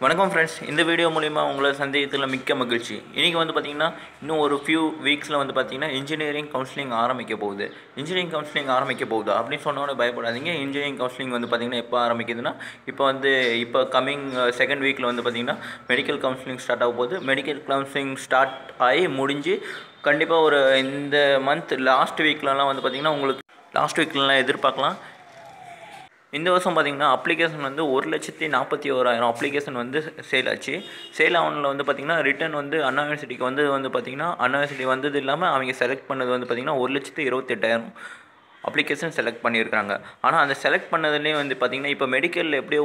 வணக்கம் ஃப்ரெண்ட்ஸ், இந்த வீடியோ மூலிமா உங்களை சந்தேகத்தில் மிக்க மகிழ்ச்சி. இன்றைக்கி வந்து பார்த்திங்கன்னா இன்னும் ஒரு ஃபியூ வீக்ஸில் வந்து பார்த்திங்கன்னா இன்ஜினியரிங் கவுன்சிலிங் ஆரம்பிக்க போகுது. இன்ஜினியரிங் கவுன்சிலிங் ஆரம்பிக்க போகுதா அப்படின்னு சொன்னோன்னே பயப்படாதீங்க. இன்ஜினியரிங் கவுன்சிலிங் வந்து பார்த்திங்கன்னா எப்போ ஆரம்பிக்குதுன்னா இப்போ கம்மிங் செகண்ட் வீக்கில் வந்து பார்த்திங்கன்னா மெடிக்கல் கவுன்சிலிங் ஸ்டார்ட் ஆக போகுது. மெடிக்கல் கவுன்சிலிங் ஸ்டார்ட் ஆகி முடிஞ்சு கண்டிப்பாக ஒரு இந்த மந்த் லாஸ்ட் வீக்லலாம் வந்து பார்த்திங்கன்னா உங்களுக்கு எதிர்பார்க்கலாம். இந்த வருஷம் பார்த்திங்கன்னா அப்ளிகேஷன் வந்து 1,41,000 அப்ளிகேஷன் வந்து சேல் ஆச்சு. சேல் ஆனதில் வந்து பார்த்திங்கன்னா ரிட்டன் வந்து அண்ணா யூனிவர்சிட்டிக்கு வந்து பார்த்திங்கன்னா அண்ணா யூனிவர்சிட்டி வந்தது இல்லாமல் அவங்க செலக்ட் பண்ணது வந்து பார்த்திங்கன்னா 1,28,000 அப்ளிகேஷன் செலக்ட் பண்ணியிருக்காங்க. ஆனால் அந்த செலக்ட் பண்ணதுலேயே வந்து பார்த்திங்கன்னா இப்போ மெடிக்கலில் எப்படியோ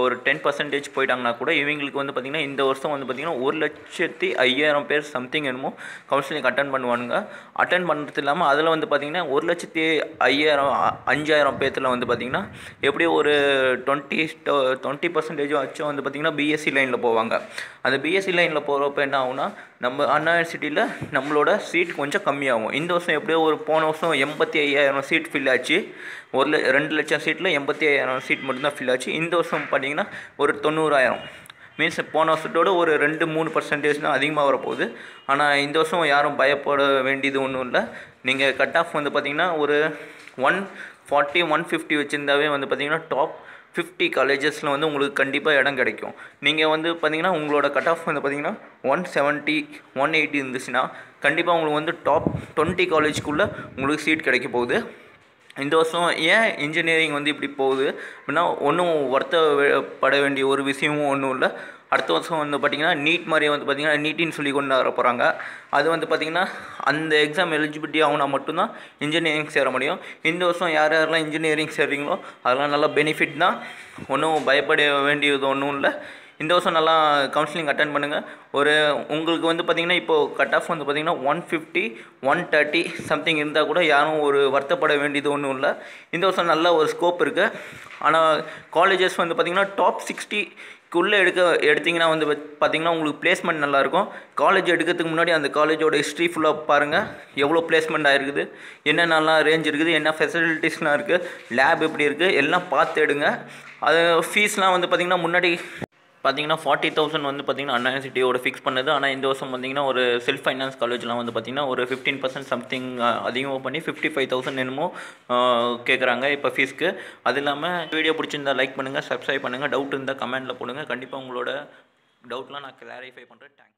ஒரு 10% போயிட்டாங்கன்னா கூட இவங்களுக்கு வந்து பார்த்திங்கன்னா இந்த வருஷம் வந்து பார்த்திங்கன்னா 1,05,000 பேர் சம்திங் என்னமோ கவுன்சிலிங் அட்டன் பண்ணுவானுங்க. அட்டன் பண்ணுறது இல்லாமல் அதில் வந்து பார்த்திங்கன்னா 1,05,000 பேர்த்தில் வந்து பார்த்திங்கன்னா எப்படியோ ஒரு 20% ஆச்சும் வந்து பார்த்திங்கன்னா பிஎஸ்சி லைனில் போவாங்க. அந்த பிஎஸ்சி லைனில் போகிறப்ப என்ன ஆகுனா, நம்ம அண்ணா யூனிவர்சிட்டியில் நம்மளோட சீட் கொஞ்சம் கம்மியாகும். இந்த வருஷம் எப்படியோ போன வருஷம் 85,000 சீட் ஃபில் ஆச்சு. 2 லட்சம் சீட்டில் 85,000 சீட் மட்டும்தான் ஃபில் ஆச்சு. இந்த வருஷம் பார்த்திங்கன்னா ஒரு 90,000 மீன்ஸ் போன வருஷத்தோடு ஒரு 2-3% தான் அதிகமாக வரப்போகுது. ஆனால் இந்த வருஷம் யாரும் பயப்பட வேண்டியது ஒன்றும் இல்லை. நீங்கள் கட் ஆஃப் வந்து பார்த்திங்கன்னா ஒரு 140-150 வச்சுருந்தாவே வந்து பார்த்திங்கன்னா டாப் 50 காலேஜஸில் வந்து உங்களுக்கு கண்டிப்பாக இடம் கிடைக்கும். நீங்கள் வந்து பார்த்திங்கன்னா உங்களோட கட் ஆஃப் வந்து பார்த்திங்கன்னா 170-180 இருந்துச்சுன்னா கண்டிப்பாக உங்களுக்கு வந்து டாப் 20 காலேஜுக்குள்ளே உங்களுக்கு சீட் கிடைக்க போகுது. இந்த வருஷம் ஏன் இன்ஜினியரிங் வந்து இப்படி போகுது அப்படின்னா ஒன்றும் வருத்தப்பட வேண்டிய ஒரு விஷயமும் ஒன்றும் இல்லை. அடுத்த வருஷம் வந்து பார்த்திங்கன்னா நீட் மாதிரி வந்து பார்த்திங்கன்னா நீட்டின்னு சொல்லி கொண்டு வர போகிறாங்க. அது வந்து பார்த்திங்கன்னா அந்த எக்ஸாம் எலிஜிபிலிட்டி ஆகுனா மட்டும்தான் இன்ஜினியரிங் சேர முடியும். இந்த வருஷம் யாரெல்லாம் இன்ஜினியரிங் சேர்றீங்களோ அதெல்லாம் நல்லா பெனிஃபிட் தான். ஒன்றும் பயப்பட வேண்டியது ஒன்றும் இல்லை. இந்த வருஷம் நல்லா கவுன்சிலிங் அட்டன் பண்ணுங்கள். உங்களுக்கு வந்து பார்த்திங்கன்னா இப்போது கட் ஆஃப் வந்து பார்த்திங்கன்னா 150-130 சம்திங் இருந்தால் கூட யாரும் ஒரு வருத்தப்பட வேண்டியது ஒன்றும் இல்லை. இந்த வருஷம் நல்ல ஒரு ஸ்கோப் இருக்குது. ஆனால் காலேஜஸ் வந்து பார்த்திங்கன்னா டாப் 60க்குள்ளே எடுத்திங்கன்னா வந்து பார்த்திங்கன்னா உங்களுக்கு பிளேஸ்மெண்ட் நல்லாயிருக்கும். காலேஜ் எடுக்கிறதுக்கு முன்னாடி அந்த காலேஜோட ஹிஸ்ட்ரி ஃபுல்லாக பாருங்கள். எவ்வளோ பிளேஸ்மெண்ட் ஆகிருக்குது, என்னென்னலாம் ரேஞ்ச் இருக்குது, என்ன ஃபெசிலிட்டிஸ்லாம் இருக்குது, லேப் எப்படி இருக்குது, எல்லாம் பார்த்து எடுங்க. அது ஃபீஸ்லாம் வந்து பார்த்திங்கன்னா முன்னாடி பார்த்திங்கன்னா 40,000 வந்து பார்த்திங்கன்னா அண்ணா யூனிவர்சிட்டியோட ஃபிக்ஸ் பண்ணது. ஆனால் இந்த வருஷம் பார்த்திங்கன்னா ஒரு செல்ஃப் ஃபைனான்ஸ் காலேஜ்லாம் வந்து பார்த்திங்கன்னா ஒரு 15% சம்திங் அதிகமாக பண்ணி 55,000 என்னமோ கேட்குறாங்க இப்போ ஃபீஸ்க்கு. அது இல்லாமல் வீடியோ பிடிச்சிருந்தா லைக் பண்ணுங்கள், சப்ஸ்கிரைப் பண்ணுங்கள். டவுட் இருந்தால் கமெண்ட்டில் போடுங்க. கண்டிப்பாக உங்களோட டவுட்லாம் நான் கிளாரிஃபை பண்ணுறேன். தேங்க்ஸ்.